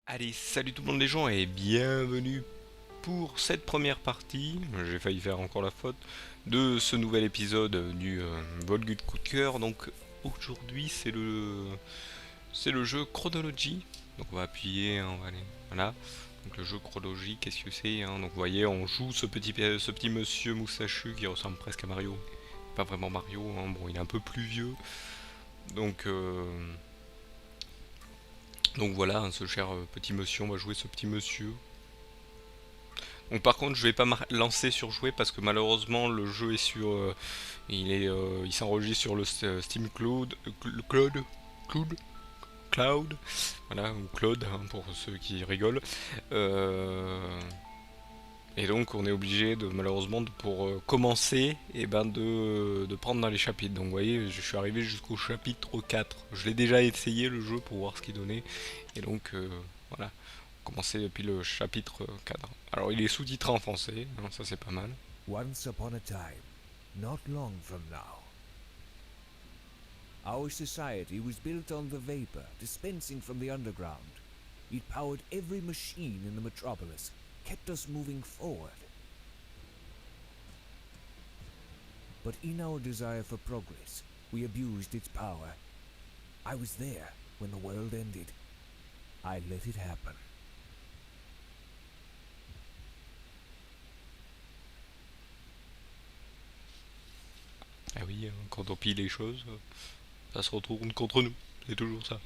Allez, salut tout le monde les gens et bienvenue pour cette première partie, j'ai failli faire encore la faute, de ce nouvel épisode du Volgut coup de cœur. Donc aujourd'hui c'est le jeu Chronology. Donc on va appuyer, on va aller, voilà. Donc le jeu Chronology, qu'est-ce que c'est hein. Donc vous voyez, on joue ce petit monsieur moustachu qui ressemble presque à Mario. Pas vraiment Mario, hein. Bon il est un peu plus vieux. Donc donc voilà, hein, ce cher petit monsieur, on va jouer ce petit monsieur. Donc par contre je vais pas lancer sur jouer parce que malheureusement le jeu est sur il s'enregistre sur le Steam Cloud Cloud voilà ou Cloud hein, pour ceux qui rigolent. Euh, et donc on est obligé de malheureusement pour commencer et ben de prendre dans les chapitres. Donc vous voyez je suis arrivé jusqu'au chapitre 4. Je l'ai déjà essayé le jeu pour voir ce qu'il donnait et donc voilà. Commencer depuis le chapitre 4. Alors il est sous-titré en français, hein, ça c'est pas mal. Once upon a time, not long from now, our society was built on the vapor dispensing from the underground. It powered every machine in the metropolis, kept us moving forward. But in our desire for progress, we abused its power. I was there when the world ended. I let it happen. Ah oui, quand on pille les choses, ça se retourne contre nous. C'est toujours ça.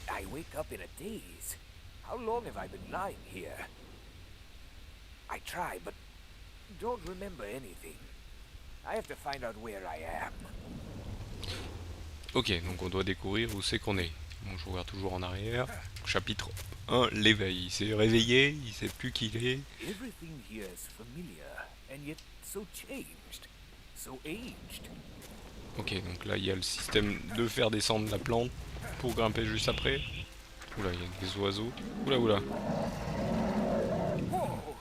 I wake up in a daze. How long have I been lying here? I try, but don't remember anything. I have to find out where I am. Ok, donc on doit découvrir où c'est qu'on est. Bon, je regarde toujours en arrière. Chapitre 1, l'éveil. Il s'est réveillé, il sait plus qui il est. Everything here is familiar, and yet so changed, so aged. Ok, donc là il y a le système de faire descendre la plante pour grimper juste après. Oula, il y a des oiseaux. Oula, oula. Whoa!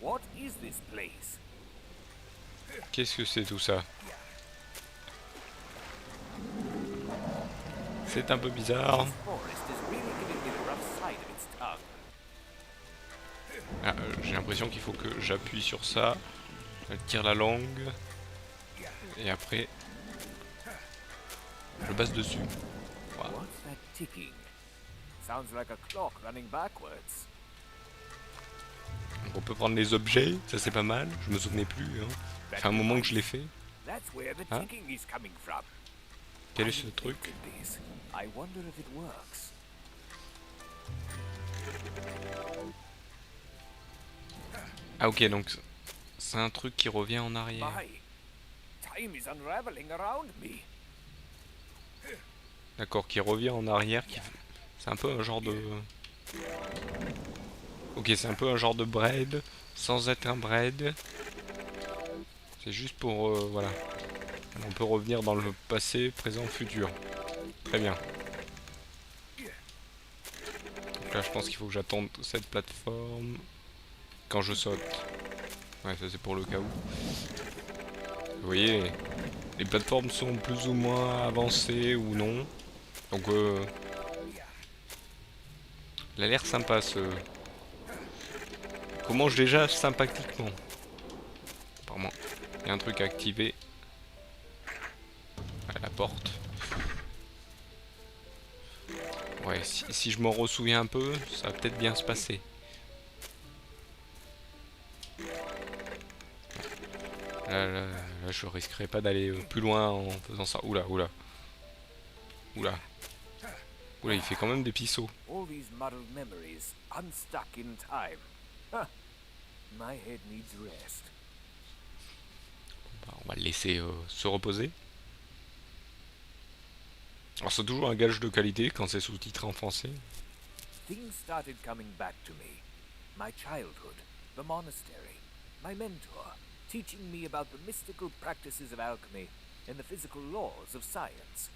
What is this place? Qu'est-ce que c'est tout ça? C'est un peu bizarre. This forest is really giving me the rough side of its tongue. Ah, j'ai l'impression qu'il faut que j'appuie sur ça. Elle tire la langue. Et après, je passe dessus. Voilà. What's that ticking? Sounds like a clock running backwards. Donc on peut prendre les objets, ça c'est pas mal. Je me souvenais plus. Hein. Ça fait un moment que je l'ai fait. That's where the Ah, ticking is coming from. quel est I ce truc? invented this. I wonder if it works. Ah ok, donc c'est un truc qui revient en arrière. My, time is unraveling around me. D'accord, qui revient en arrière. C'est un peu un genre de... Ok, c'est un peu un genre de braid, sans être un braid. C'est juste pour... voilà. On peut revenir dans le passé, présent, futur. Très bien. Donc là, je pense qu'il faut que j'attende cette plateforme quand je saute. Ouais, ça c'est pour le cas où. Vous voyez, les plateformes sont plus ou moins avancées ou non. Donc, il a l'air sympa ce... Comment déjà sympathiquement. Apparemment, il y a un truc à activer. À la porte. Ouais, si je m'en ressouviens un peu, ça va peut-être bien se passer. Là, je risquerais pas d'aller plus loin en faisant ça. Oula, oula. Oula. Oula, il fait quand même des pisseaux. All these muddled memories unstuck in time. Huh. My head needs rest. Bah, on va le laisser se reposer. Alors c'est toujours un gage de qualité quand c'est sous-titré en français. Things started coming back to me. My childhood, the monastery, my mentor, teaching me about the mystical practices of alchemy and the physical laws of science.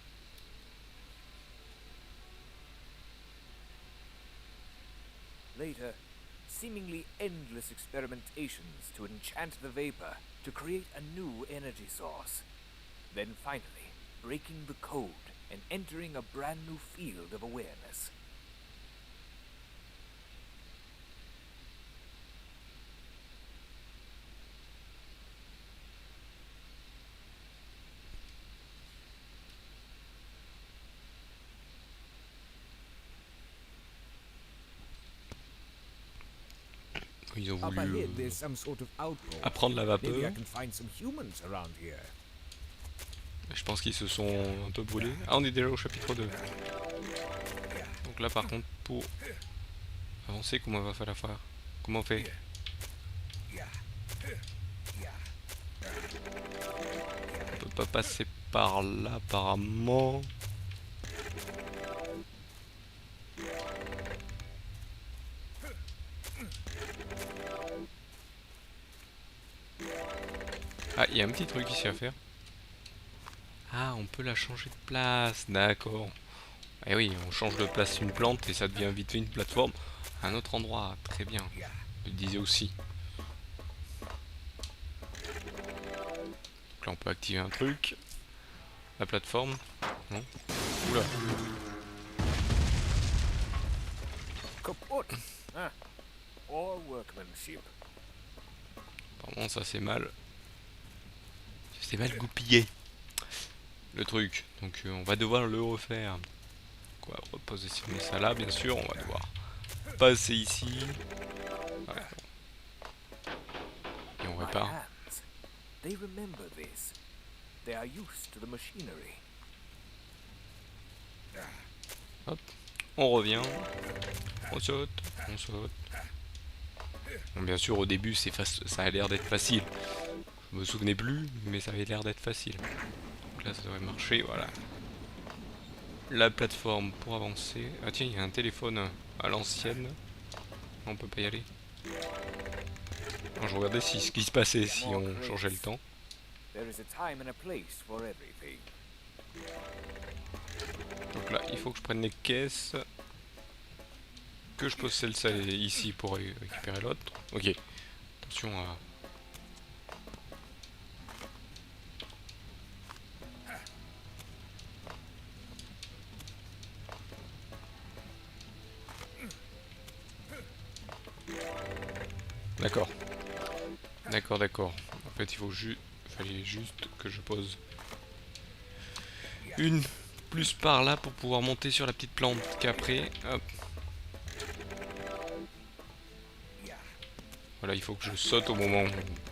Later, seemingly endless experimentations to enchant the vapor to create a new energy source. Then finally, breaking the code and entering a brand new field of awareness. Ils ont Up voulu ahead, there's some sort of outpost. apprendre la Maybe I vapeur. can find some humans around here. Je pense qu'ils se sont un peu brûlés. Ah, on est déjà au chapitre 2. Donc là, par contre, pour avancer, comment on va falloir faire? Comment on fait? On peut pas passer par là, apparemment. Ah, il y a un petit truc ici à faire. Ah, on peut la changer de place, d'accord. Eh oui, on change de place une plante et ça devient vite fait une plateforme à un autre endroit. Très bien, je le disais aussi. Donc là, on peut activer un truc. La plateforme. Non. Oula. Kaput! Ah, poor workmanship. Apparemment, ça c'est mal. C'est mal goupillé. Le truc. Donc on va devoir le refaire. Donc, on va repositionner ça là, bien sûr. On va devoir passer ici. Voilà. Et on My répare. hands. They remember this. They are used to the machinery. On revient. On saute. On saute. Bon, bien sûr, au début, ça a l'air d'être facile. Je me souvenais plus, mais ça avait l'air d'être facile. Donc là, ça devrait marcher. Voilà. La plateforme pour avancer. Ah tiens, il y a un téléphone à l'ancienne. On peut pas y aller. Non, je regardais ce qui se passait si on changeait le temps. There is a time and a place for everything. Donc là, il faut que je prenne les caisses. Que je pose celle-ci ici pour récupérer l'autre. Ok. Attention à... D'accord. D'accord, d'accord. En fait, fallait juste que je pose une plus par là pour pouvoir monter sur la petite plante qu'après, hop. Voilà, il faut que je saute au moment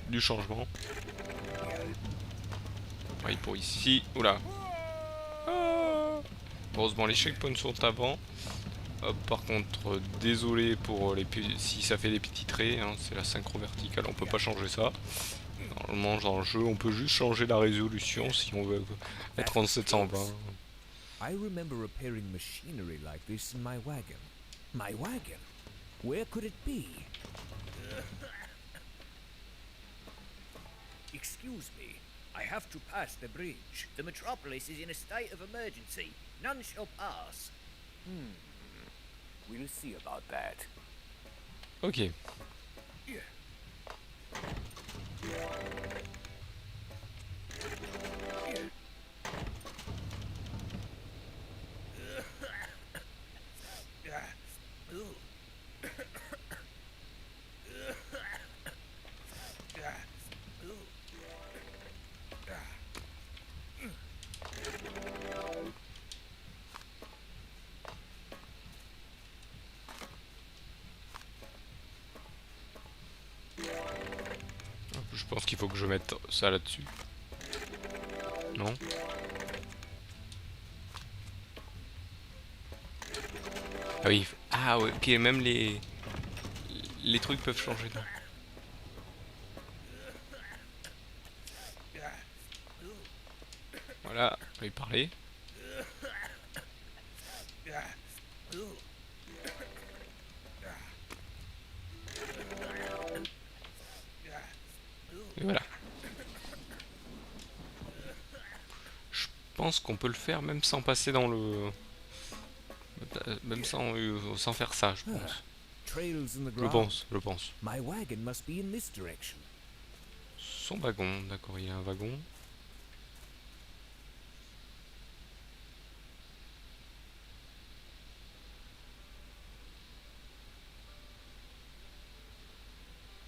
du changement. Pareil pour ici. Oula. Ah. Heureusement, les checkpoints sont avant. Hop, par contre, désolé pour si ça fait des petits traits, hein, c'est la synchro verticale, on peut pas changer ça. Normalement, dans le jeu, on peut juste changer la résolution si on veut être en 720. I remember repairing machinery like this in my wagon. My wagon? Where could it be? Excuse me, I have to pass the bridge. The metropolis is in a state of emergency. None shall pass. We'll see about that. Ok. Je pense qu'il faut que je mette ça là-dessus. Non? Ah oui. Ah ouais, ok, même les trucs peuvent changer. Non. Voilà, on va y parler. Et voilà. Je pense qu'on peut le faire même sans passer dans le... Même sans faire ça, je pense. trails in the Je ground. pense, je pense. My wagon must be in this direction. Son wagon, d'accord, il y a un wagon.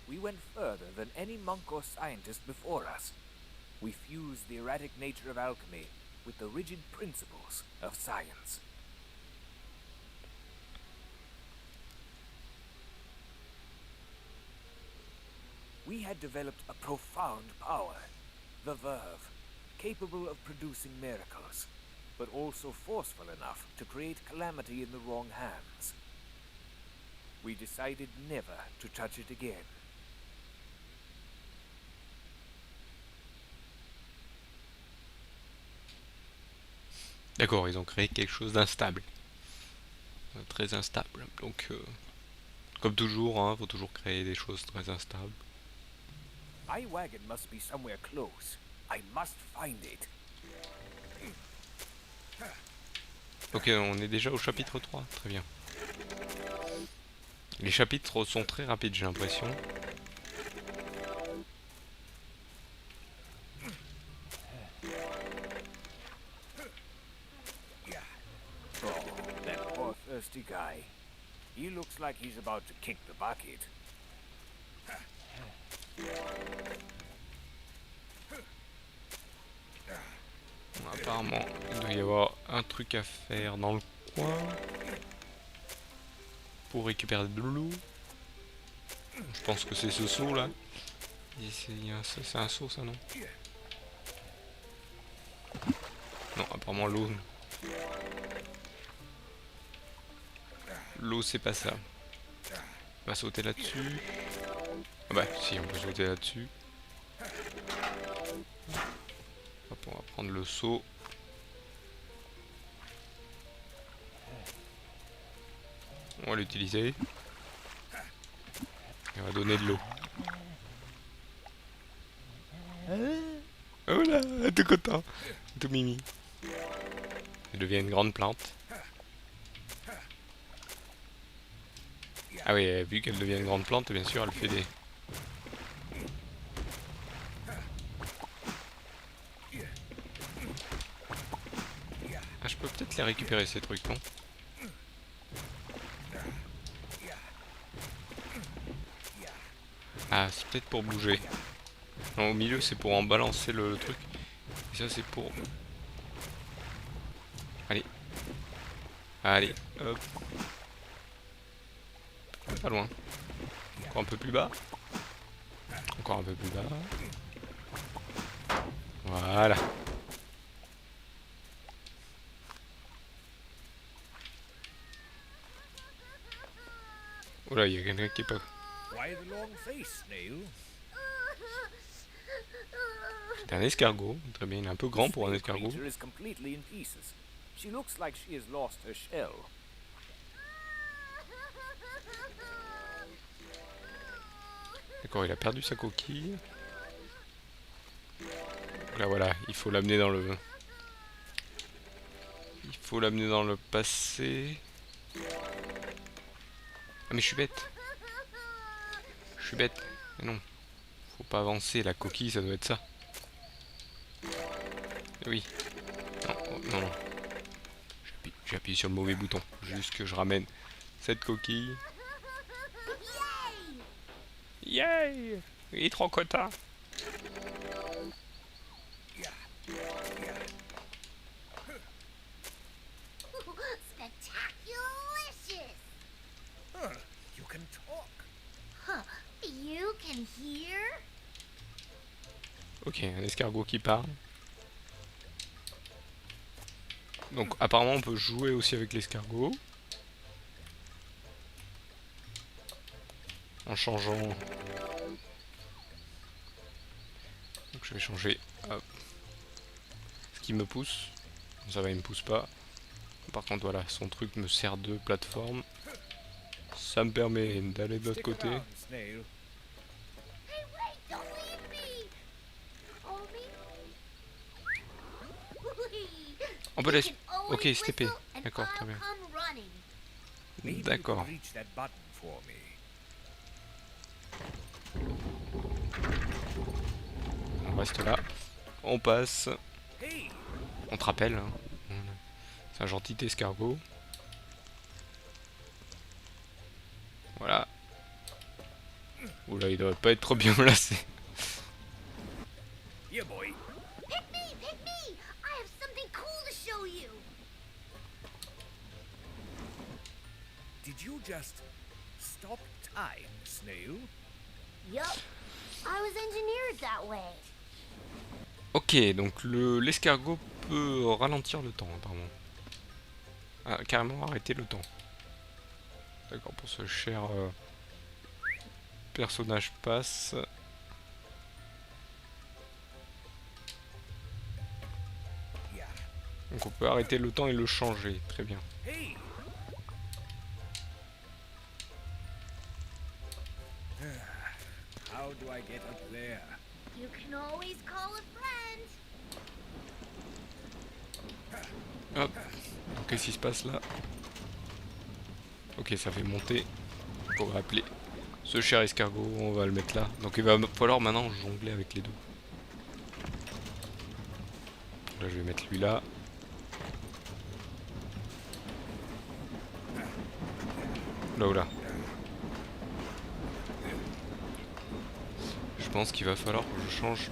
We went further than any monk or scientist before us. We fused the erratic nature of alchemy with the rigid principles of science. We had developed a profound power, the verve, capable of producing miracles, but also forceful enough to create calamity in the wrong hands. We decided never to touch it again. D'accord, ils ont créé quelque chose d'instable. Très instable. Donc, comme toujours, hein, faut toujours créer des choses très instables. My wagon must be somewhere close. I must find it. Ok, on est déjà au chapitre 3, très bien. Les chapitres sont très rapides, j'ai l'impression. Oh, that poor thirsty guy. He looks like he's about to kick the bucket. Apparemment, il doit y avoir un truc à faire dans le coin pour récupérer de l'eau. Je pense que c'est ce seau là. C'est un seau ça, non? Non, apparemment l'eau. L'eau c'est pas ça. On va sauter là-dessus. Ah bah si, on peut sauter là-dessus. Hop, on va prendre le seau. On va l'utiliser. Et on va donner de l'eau. Oh là, tout content. Tout mimi. Elle devient une grande plante. Ah oui, vu qu'elle devient une grande plante, bien sûr, elle fait des... Ah, je peux peut-être les récupérer ces trucs, non? Ah, c'est peut-être pour bouger. Non, au milieu, c'est pour en balancer le truc. Et ça, c'est pour... Allez. Allez, hop. Pas loin. Encore un peu plus bas. Encore un peu plus bas. Voilà. Oh là, il y a quelqu'un qui est pas... Why the long face, Snail? C'est un escargot. Très bien, il est un peu grand pour un This escargot. creature is completely in pieces. She looks like she has lost her shell. D'accord, il a perdu sa coquille. Donc là, voilà, il faut l'amener dans le... Il faut l'amener dans le passé. Ah mais je suis bête. Je suis bête. Mais non. Faut pas avancer, la coquille, ça doit être ça. Oui. Non, oh, non, non. J'ai appuyé sur le mauvais bouton. Juste que je ramène cette coquille. Yay! Il est trop content. Spectaculicious! Huh, you can talk. Huh, you can hear? Ok, un escargot qui parle. Donc apparemment on peut jouer aussi avec l'escargot. En changeant... Donc je vais changer... Hop. Ce qui me pousse. Ça va, il me pousse pas. Par contre voilà, son truc me sert de plateforme. Ça me permet d'aller de l'autre Stick côté. around, Snail. Hey, wait! Don't leave me! Hold me? On peut laisser... You can always Ok, c'est épée. whistle and D'accord, très I'll bien. come running. Maybe you D'accord. could reach that button for me. On reste là. On passe. Hey, On te rappelle. Hein. C'est un gentil escargot. Voilà. Oula, il doit pas être trop bien placé. here, boy. Pick me! Pick me! I have something cool to show you! Did you just stop time, Snail? Yup. I was engineered that way. Ok, donc l'escargot peut ralentir le temps, apparemment. Ah, carrément arrêter le temps. D'accord, pour ce cher personnage passe. Yeah. Donc on peut arrêter le temps et le changer, très bien. Hey. How do I get up there? You can always call a friend. Hop, donc qu'est-ce qui se passe là? Ok, ça fait monter. On va appeler ce cher escargot, on va le mettre là. Donc il va falloir maintenant jongler avec les deux. Là je vais mettre lui là. Là ou là. Je pense qu'il va falloir que je change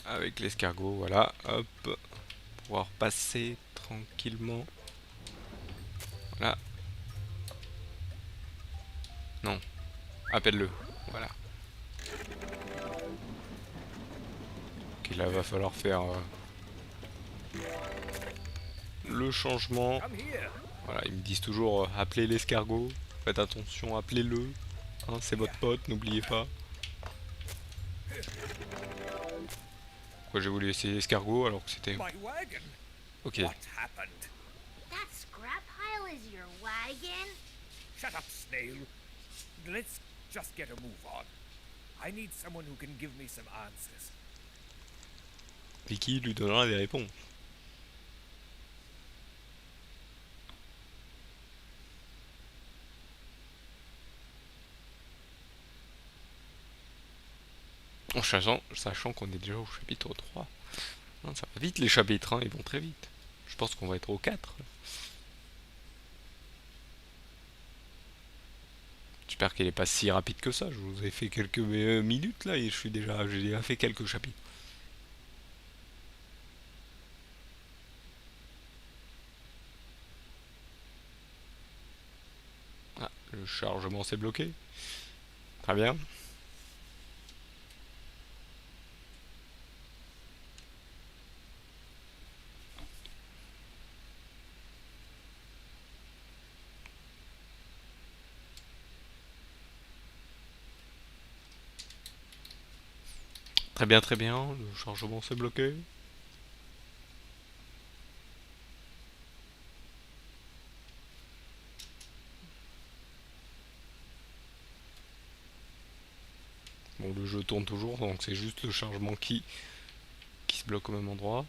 avec l'escargot, voilà, hop. Pouvoir passer tranquillement. Voilà. Non. Appelle-le. Voilà. Ok, là va falloir faire le changement. Come here. Voilà, ils me disent toujours appelez l'escargot. Faites attention, appelez-le. Hein, c'est votre pote, n'oubliez pas. Pourquoi j'ai voulu essayer l'escargot alors que c'était... My wagon. Ok. What happened? That scrap pile is your wagon? Shut up, Snail. Let's just get a move on. I need someone who can give me some answers. Et qui lui donnera des réponses. En sachant qu'on est déjà au chapitre 3. Hein, ça va vite les chapitres, hein, ils vont très vite. Je pense qu'on va être au 4. J'espère qu'il est pas si rapide que ça. Je vous ai fait quelques minutes là et j'ai déjà fait quelques chapitres. Ah, le chargement s'est bloqué. Très bien. Très bien, le chargement s'est bloqué. Bon, le jeu tourne toujours, donc c'est juste le chargement qui se bloque au même endroit.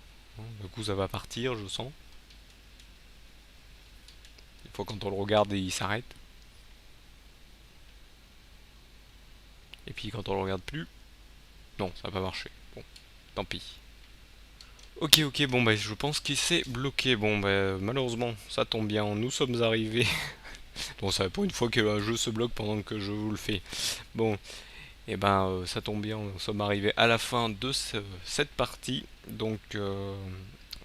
Du coup, ça va partir, je sens. Des fois, quand on le regarde, il s'arrête. Et puis, quand on le regarde plus, non, ça va pas marcher. Bon, tant pis. Ok, bon, bah, je pense qu'il s'est bloqué. Bon, bah, malheureusement, ça tombe bien, nous sommes arrivés. Bon, ça va pour une fois qu'un jeu se bloque pendant que je vous le fais. Bon, et ben, ça tombe bien, nous sommes arrivés à la fin de cette partie. Donc,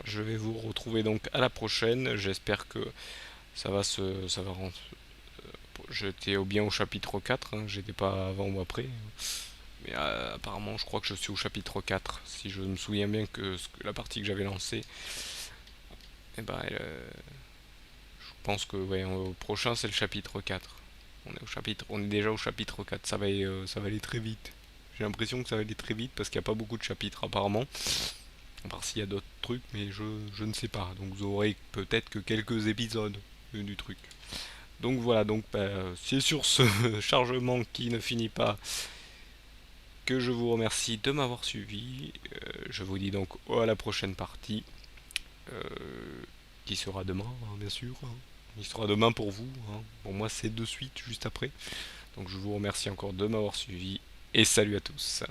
je vais vous retrouver donc à la prochaine. J'espère que ça va rendre. J'étais bien au chapitre 4, hein, j'étais pas avant ou après. Mais apparemment, je crois que je suis au chapitre 4. Si je me souviens bien que la partie que j'avais lancée. Et ben, je pense que ouais, au prochain, c'est le chapitre 4. On est déjà au chapitre 4. Ça va aller très vite. J'ai l'impression que ça va aller très vite parce qu'il n'y a pas beaucoup de chapitres apparemment. À part s'il y a d'autres trucs, mais je ne sais pas. Donc vous aurez peut-être que quelques épisodes du truc. Donc voilà, donc bah, c'est sur ce chargement qui ne finit pas que je vous remercie de m'avoir suivi. Je vous dis donc à la prochaine partie, qui sera demain, hein, bien sûr. Il sera demain pour vous, hein. Pour moi c'est de suite, juste après. Donc je vous remercie encore de m'avoir suivi, et salut à tous.